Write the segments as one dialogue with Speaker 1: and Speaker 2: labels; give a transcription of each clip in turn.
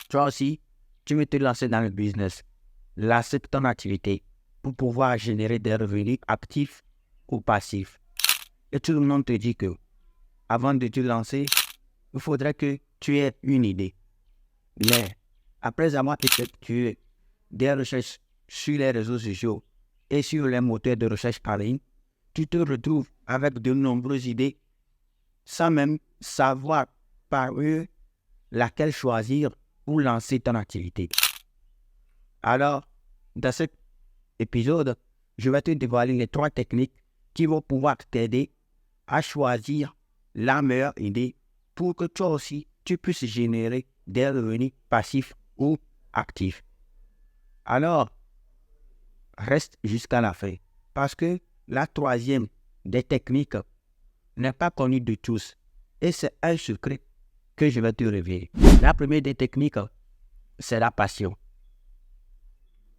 Speaker 1: Toi aussi, tu veux te lancer dans le business, lancer ton activité pour pouvoir générer des revenus actifs ou passifs. Et tout le monde te dit que avant de te lancer, il faudrait que tu aies une idée. Mais après avoir effectué des recherches sur les réseaux sociaux et sur les moteurs de recherche en ligne, tu te retrouves avec de nombreuses idées sans même savoir par eux laquelle choisir pour lancer ton activité. Alors, dans cet épisode, je vais te dévoiler les 3 techniques qui vont pouvoir t'aider à choisir la meilleure idée pour que toi aussi, tu puisses générer des revenus passifs ou actifs. Alors, reste jusqu'à la fin parce que la 3e des techniques n'est pas connue de tous et c'est un secret que je vais te révéler. La première des techniques, c'est la passion.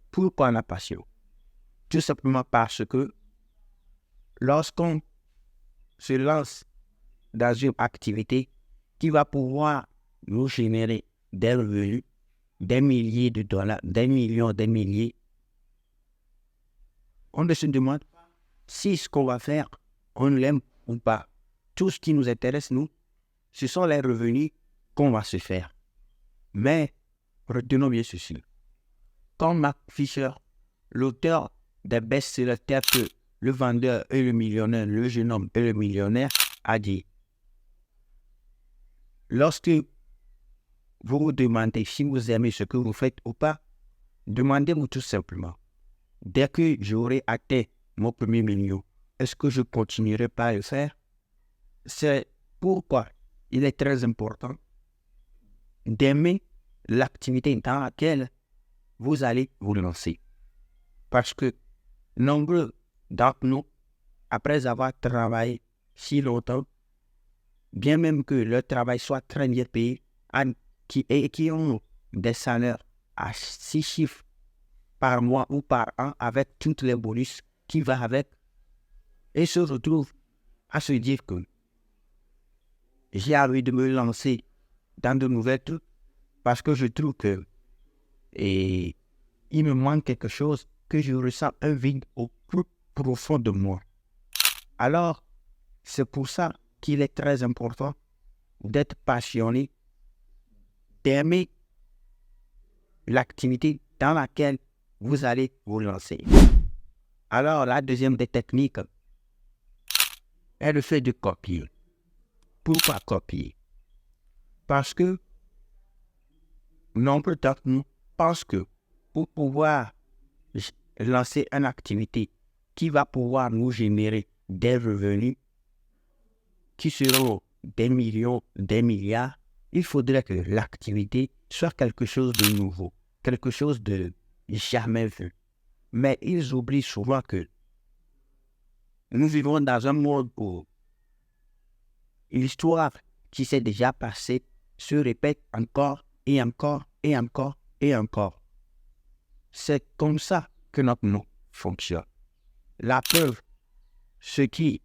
Speaker 1: Pourquoi la passion? Tout simplement parce que lorsqu'on se lance dans une activité qui va pouvoir nous générer des revenus, des milliers de dollars, des millions, des milliers, on ne se demande pas si ce qu'on va faire, on l'aime ou pas. Tout ce qui nous intéresse, nous, ce sont les revenus qu'on va se faire. Mais retenons bien ceci. Comme Mark Fisher, l'auteur des best-sellers tels que Le vendeur et le millionnaire, Le jeune homme et le millionnaire, a dit: lorsque vous vous demandez si vous aimez ce que vous faites ou pas, demandez-vous tout simplement: dès que j'aurai atteint mon premier million, est-ce que je continuerai pas à le faire? C'est pourquoi il est très important d'aimer l'activité dans laquelle vous allez vous lancer. Parce que nombreux d'entre nous, après avoir travaillé si longtemps, bien même que leur travail soit très bien payé, qui ont des salaires à 6 chiffres par mois ou par an avec tous les bonus qui vont avec, et se retrouvent à se dire que j'ai envie de me lancer dans de nouvelles trucs parce que je trouve que il me manque quelque chose, que je ressens un vide au plus profond de moi. Alors, c'est pour ça qu'il est très important d'être passionné, d'aimer l'activité dans laquelle vous allez vous lancer. Alors, la deuxième des techniques est le fait de copier. Pourquoi copier? Parce que nombre d'entre nous pensent que pour pouvoir lancer une activité qui va pouvoir nous générer des revenus qui seront des millions, des milliards, il faudrait que l'activité soit quelque chose de nouveau, quelque chose de jamais vu. Mais ils oublient souvent que nous vivons dans un monde où l'histoire qui s'est déjà passée se répète encore et encore et encore et encore. C'est comme ça que notre monde fonctionne. La preuve, ce qui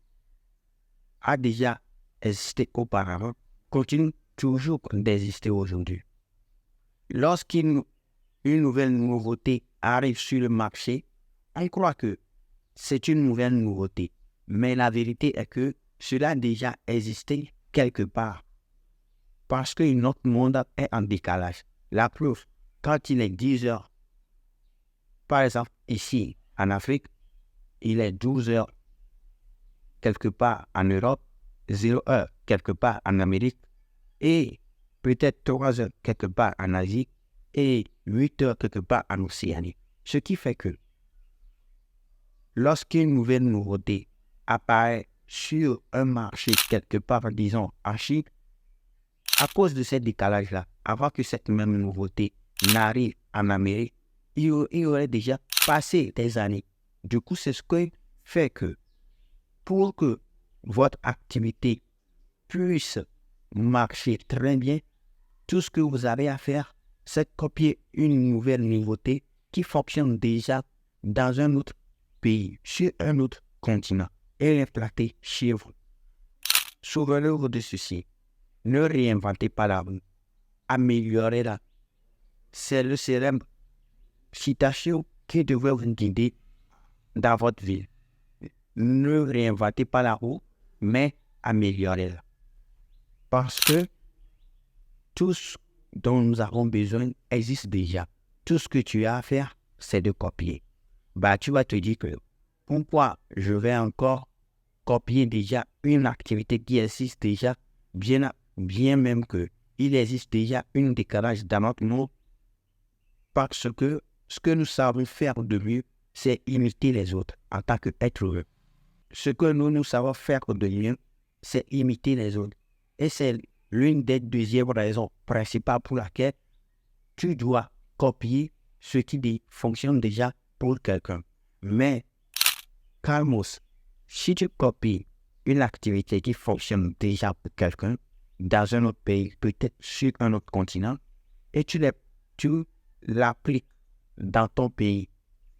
Speaker 1: a déjà existé auparavant continue toujours d'exister aujourd'hui. Lorsqu'une nouvelle nouveauté arrive sur le marché, on croit que c'est une nouvelle nouveauté. Mais la vérité est que cela a déjà existé quelque part. Parce que notre monde est en décalage. La preuve, quand il est 10 heures, par exemple ici en Afrique, il est 12 heures quelque part en Europe, 0 heure quelque part en Amérique, et peut-être 3 heures quelque part en Asie, et 8 heures quelque part en Océanie. Ce qui fait que lorsqu'une nouvelle nouveauté apparaît sur un marché quelque part, disons en Chine, à cause de ce décalage-là, avant que cette même nouveauté n'arrive en Amérique, il y aurait déjà passé des années. Du coup, c'est ce qui fait que pour que votre activité puisse marcher très bien, tout ce que vous avez à faire, c'est copier une nouvelle nouveauté qui fonctionne déjà dans un autre pays, sur un autre continent, et l'implanter chez vous. Souvenez-vous de ceci. Ne réinventez pas la roue. Améliorez-la. c'est le célèbre citation qui devrait vous guider dans votre vie. Ne réinventez pas la roue, mais améliorez-la. Parce que tout ce dont nous avons besoin existe déjà. Tout ce que tu as à faire, c'est de copier. Tu vas te dire que pourquoi je vais encore copier déjà une activité qui existe déjà, bien même que il existe déjà une décalage dans notre monde, parce que ce que nous savons faire de mieux, c'est imiter les autres en tant qu'être heureux. Ce que nous savons faire de mieux, c'est imiter les autres. Et c'est l'une des deuxièmes raisons principales pour laquelle tu dois copier ce qui fonctionne déjà pour quelqu'un. Mais, calmos, si tu copies une activité qui fonctionne déjà pour quelqu'un dans un autre pays, peut-être sur un autre continent, et tu l'appliques dans ton pays,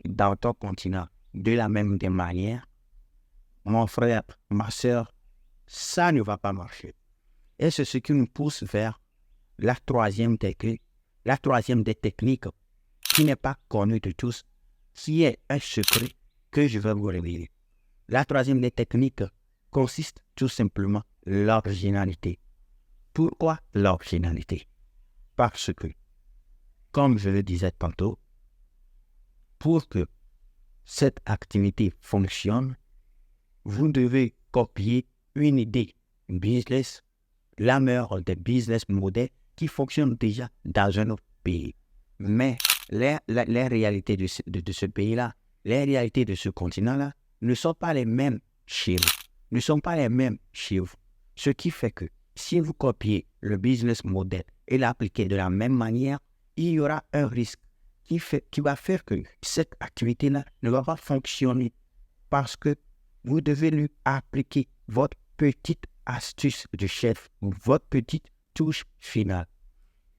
Speaker 1: dans ton continent, de la même manière, mon frère, ma soeur, ça ne va pas marcher. Et c'est ce qui nous pousse vers la troisième technique qui n'est pas connue de tous, qui est un secret que je vais vous révéler. La troisième des techniques consiste tout simplement l'originalité. Pourquoi l'originalité? Parce que, comme je le disais tantôt, pour que cette activité fonctionne, vous devez copier une idée business, la meilleure des business models qui fonctionnent déjà dans un autre pays. Mais les réalités de ce pays-là, les réalités de ce continent-là ne sont pas les mêmes chez vous, Ce qui fait que si vous copiez le business model et l'appliquez de la même manière, il y aura un risque qui va faire que cette activité-là ne va pas fonctionner parce que vous devez lui appliquer votre petite astuce de chef, votre petite touche finale.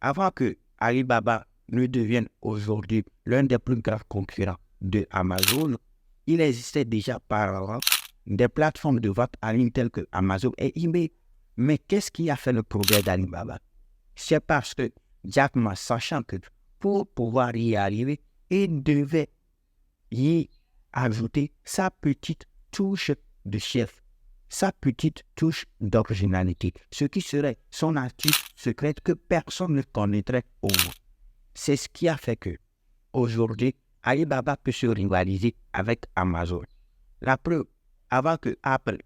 Speaker 1: Avant que Alibaba ne devienne aujourd'hui l'un des plus grands concurrents de Amazon, il existait déjà par avant des plateformes de vente en ligne telles que Amazon et eBay. Mais qu'est-ce qui a fait le progrès d'Alibaba? C'est parce que Jack Ma, sachant que pour pouvoir y arriver, il devait y ajouter sa petite touche de chef, sa petite touche d'originalité, ce qui serait son astuce secrète que personne ne connaîtrait au monde. C'est ce qui a fait que, aujourd'hui, Alibaba peut se rivaliser avec Amazon. La preuve, avant que Apple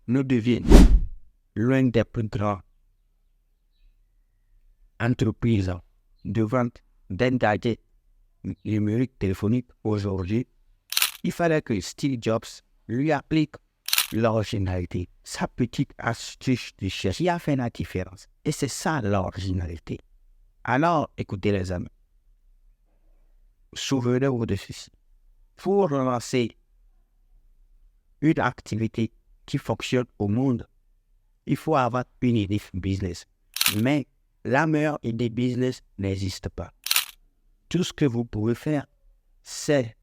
Speaker 1: ne devienne l'un des plus grands entreprises de vente d'un gadget numérique téléphonique aujourd'hui, il fallait que Steve Jobs lui applique l'originalité, sa petite astuce de cherche qui a fait la différence. Et c'est ça l'originalité. Alors, écoutez les amis, souvenez-vous de ceci. Pour relancer une activité qui fonctionne au monde, il faut avoir une idée business. Mais la meilleure idée business n'existe pas. Tout ce que vous pouvez faire, c'est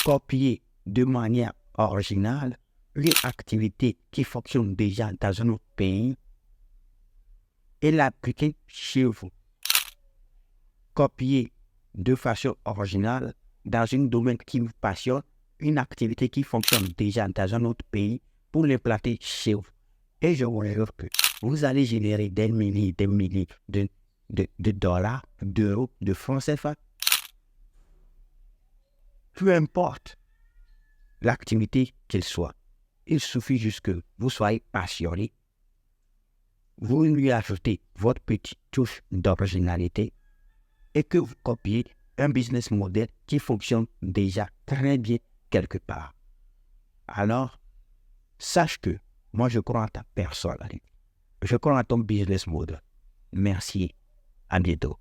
Speaker 1: copier de manière originale une activité qui fonctionne déjà dans un autre pays et l'appliquer chez vous. Copier de façon originale dans un domaine qui vous passionne une activité qui fonctionne déjà dans un autre pays pour l'implanter chez vous. Et je vous jure que vous allez générer des milliers de dollars, d'euros, de francs CFA. Peu importe l'activité qu'elle soit, il suffit juste que vous soyez passionné, vous lui ajoutez votre petite touche d'originalité et que vous copiez un business model qui fonctionne déjà très bien quelque part. Alors, sache que moi je crois en ta personne, je crois en ton business model. Merci, à bientôt.